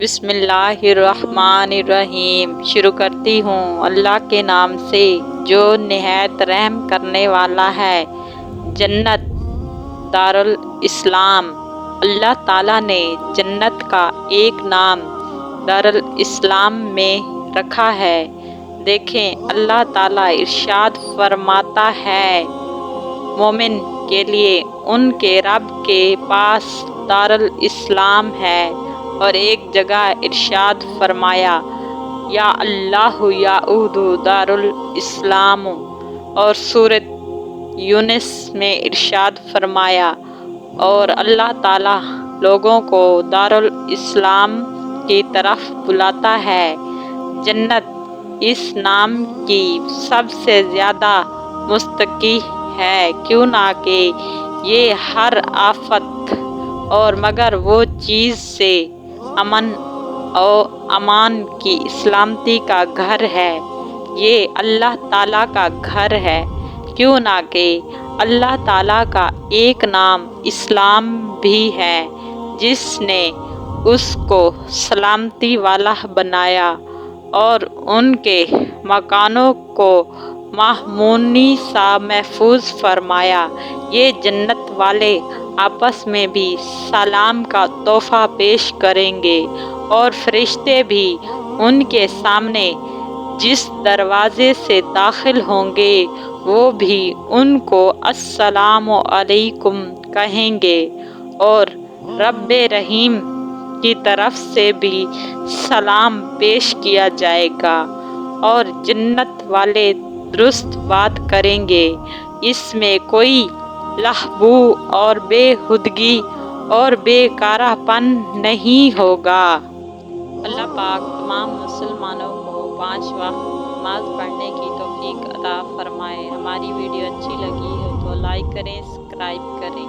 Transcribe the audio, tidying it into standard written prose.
بسم اللہ الرحمن الرحیم۔ شروع کرتی ہوں اللہ کے نام سے جو نہایت رحم کرنے والا ہے۔ جنت دارالاسلام۔ اللہ تعالیٰ نے جنت کا ایک نام دارالاسلام میں رکھا ہے۔ دیکھیں اللہ تعالیٰ ارشاد فرماتا ہے مومن کے لیے ان کے رب کے پاس دارالاسلام ہے، اور ایک جگہ ارشاد فرمایا یا اللہ یعود دارالاسلام، اور سورۃ یونس میں ارشاد فرمایا اور اللہ تعالیٰ لوگوں کو دارالاسلام کی طرف بلاتا ہے۔ جنت اس نام کی سب سے زیادہ مستحق ہے، کیوں نہ کہ یہ ہر آفت اور مگر وہ چیز سے امن و امان کی سلامتی کا گھر ہے۔ یہ اللہ تعالیٰ کا گھر ہے، کیوں نہ کہ اللہ تعالیٰ کا ایک نام اسلام بھی ہے، جس نے اس کو سلامتی والا بنایا اور ان کے مکانوں کو مامونی سا محفوظ فرمایا۔ یہ جنت والے آپس میں بھی سلام کا تحفہ پیش کریں گے، اور فرشتے بھی ان کے سامنے جس دروازے سے داخل ہوں گے وہ بھی ان کو السلام علیکم کہیں گے، اور رب رحیم کی طرف سے بھی سلام پیش کیا جائے گا، اور جنت والے درست بات کریں گے، اس میں کوئی لغو اور بے ہودگی اور بیکارہ پن نہیں ہوگا۔ اللہ پاک تمام مسلمانوں کو 5 وقت نماز پڑھنے کی توفیق عطا فرمائے۔ ہماری ویڈیو اچھی لگی ہو تو لائک کریں، سبسکرائب کریں۔